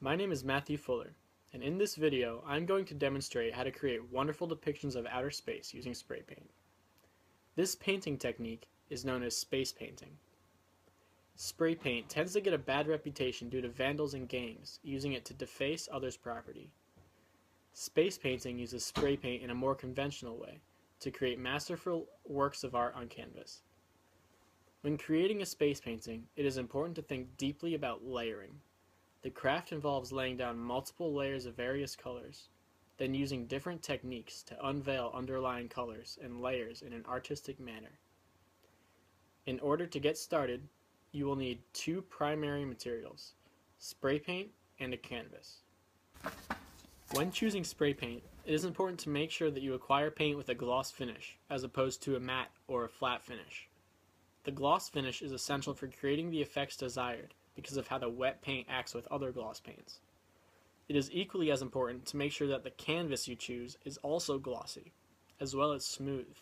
My name is Matthew Fuller, and in this video I'm going to demonstrate how to create wonderful depictions of outer space using spray paint. This painting technique is known as space painting. Spray paint tends to get a bad reputation due to vandals in games using it to deface others' property. Space painting uses spray paint in a more conventional way to create masterful works of art on canvas. When creating a space painting, it is important to think deeply about layering. The craft involves laying down multiple layers of various colors, then using different techniques to unveil underlying colors and layers in an artistic manner. In order to get started, you will need two primary materials, spray paint and a canvas. When choosing spray paint, it is important to make sure that you acquire paint with a gloss finish, as opposed to a matte or a flat finish. The gloss finish is essential for creating the effects desired because of how the wet paint acts with other gloss paints. It is equally as important to make sure that the canvas you choose is also glossy, as well as smooth.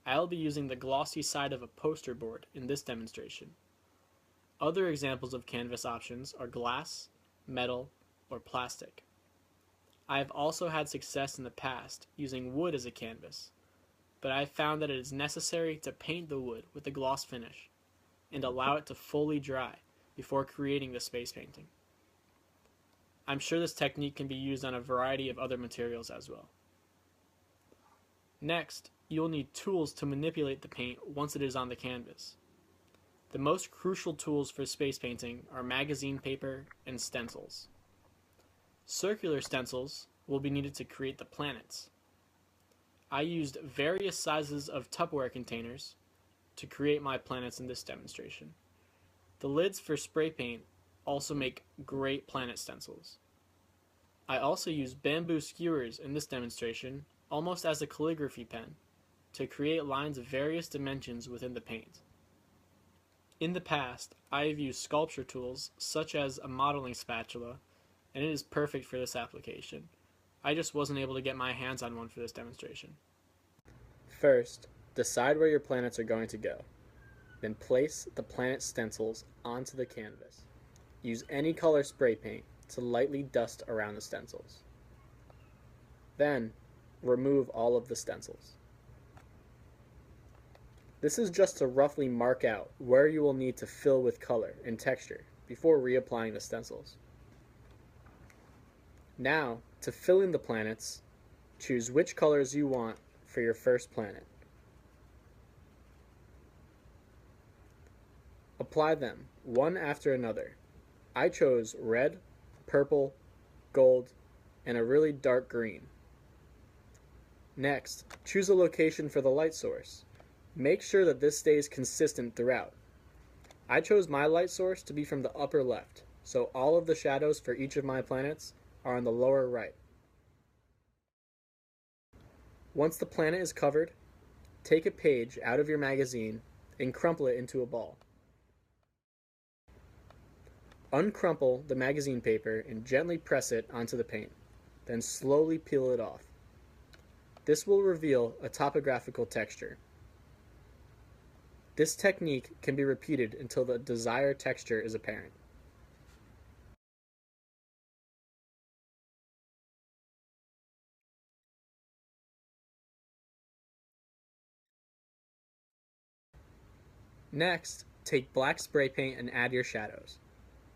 I will be using the glossy side of a poster board in this demonstration. Other examples of canvas options are glass, metal, or plastic. I have also had success in the past using wood as a canvas, but I have found that it is necessary to paint the wood with a gloss finish and allow it to fully dry before creating the space painting. I'm sure this technique can be used on a variety of other materials as well. Next, you will need tools to manipulate the paint once it is on the canvas. The most crucial tools for space painting are magazine paper and stencils. Circular stencils will be needed to create the planets. I used various sizes of Tupperware containers to create my planets in this demonstration. The lids for spray paint also make great planet stencils. I also used bamboo skewers in this demonstration, almost as a calligraphy pen, to create lines of various dimensions within the paint. In the past, I have used sculpture tools such as a modeling spatula, and it is perfect for this application. I just wasn't able to get my hands on one for this demonstration. First, decide where your planets are going to go. Then place the planet stencils onto the canvas. Use any color spray paint to lightly dust around the stencils. Then, remove all of the stencils. This is just to roughly mark out where you will need to fill with color and texture before reapplying the stencils. Now, to fill in the planets, choose which colors you want for your first planet. Apply them, one after another. I chose red, purple, gold, and a really dark green. Next, choose a location for the light source. Make sure that this stays consistent throughout. I chose my light source to be from the upper left, so all of the shadows for each of my planets are on the lower right. Once the planet is covered, take a page out of your magazine and crumple it into a ball. Uncrumple the magazine paper and gently press it onto the paint, then slowly peel it off. This will reveal a topographical texture. This technique can be repeated until the desired texture is apparent. Next, take black spray paint and add your shadows.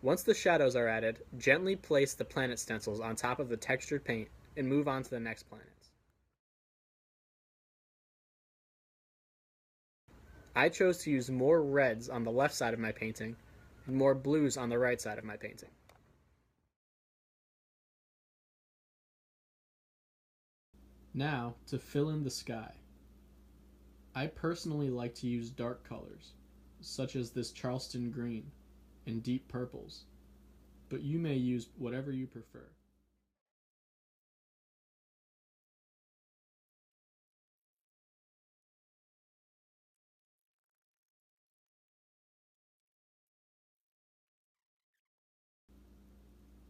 Once the shadows are added, gently place the planet stencils on top of the textured paint and move on to the next planets. I chose to use more reds on the left side of my painting and more blues on the right side of my painting. Now, to fill in the sky. I personally like to use dark colors, such as this Charleston green and deep purples, but you may use whatever you prefer.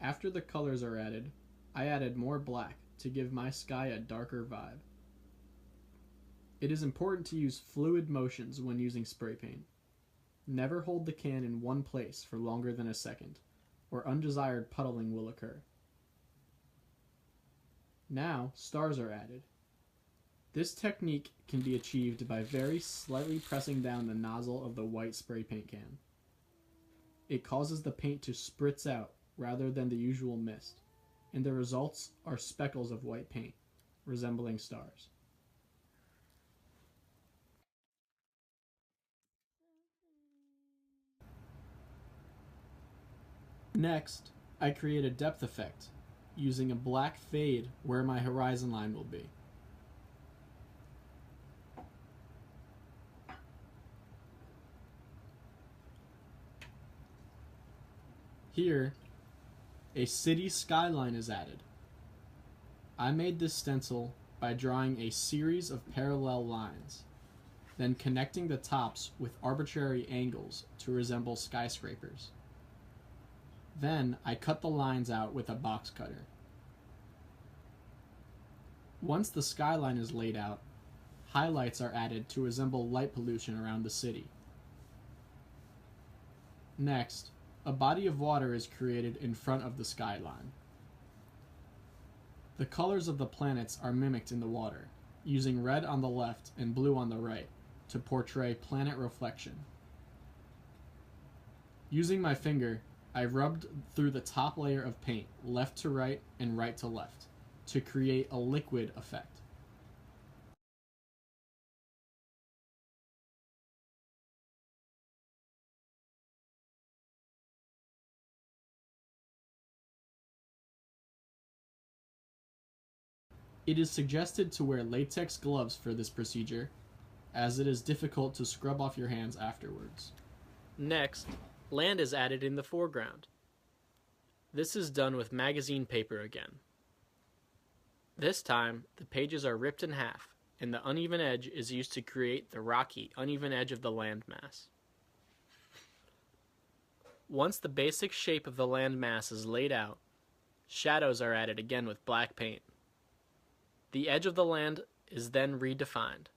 After the colors are added, I added more black to give my sky a darker vibe. It is important to use fluid motions when using spray paint. Never hold the can in one place for longer than a second. or undesired puddling will occur. Now, stars are added. This technique can be achieved by very slightly pressing down the nozzle of the white spray paint can. It causes the paint to spritz out rather than the usual mist, and the results are speckles of white paint, resembling stars. Next, I create a depth effect using a black fade where my horizon line will be. Here, a city skyline is added. I made this stencil by drawing a series of parallel lines, then connecting the tops with arbitrary angles to resemble skyscrapers. Then I cut the lines out with a box cutter. Once the skyline is laid out, highlights are added to resemble light pollution around the city. Next, a body of water is created in front of the skyline. The colors of the planets are mimicked in the water, using red on the left and blue on the right to portray planet reflection. Using my finger, I rubbed through the top layer of paint left to right and right to left to create a liquid effect. It is suggested to wear latex gloves for this procedure, as it is difficult to scrub off your hands afterwards. Next, land is added in the foreground. This is done with magazine paper again. This time, the pages are ripped in half, and the uneven edge is used to create the rocky, uneven edge of the landmass. Once the basic shape of the landmass is laid out, shadows are added again with black paint. The edge of the land is then redefined.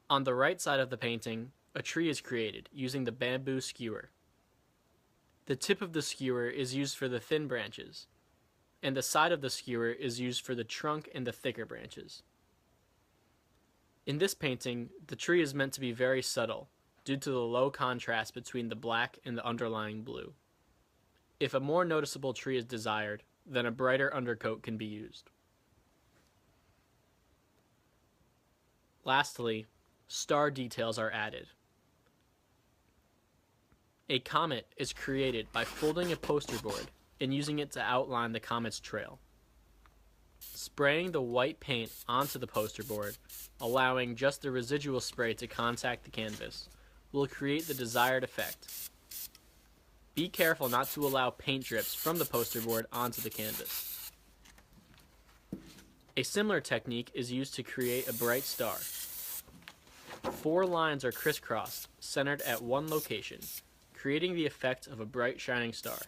On the right side of the painting, a tree is created using the bamboo skewer. The tip of the skewer is used for the thin branches, and the side of the skewer is used for the trunk and the thicker branches. In this painting, the tree is meant to be very subtle due to the low contrast between the black and the underlying blue. If a more noticeable tree is desired, then a brighter undercoat can be used. Lastly, star details are added. A comet is created by folding a poster board and using it to outline the comet's trail. Spraying the white paint onto the poster board, allowing just the residual spray to contact the canvas, will create the desired effect. Be careful not to allow paint drips from the poster board onto the canvas. A similar technique is used to create a bright star. 4 lines are crisscrossed, centered at one location, creating the effect of a bright shining star.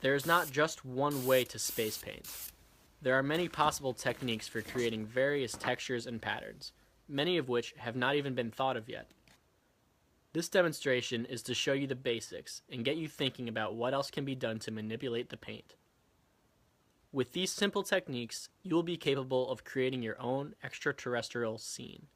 There is not just one way to space paint. There are many possible techniques for creating various textures and patterns, many of which have not even been thought of yet. This demonstration is to show you the basics and get you thinking about what else can be done to manipulate the paint. With these simple techniques, you will be capable of creating your own extraterrestrial scene.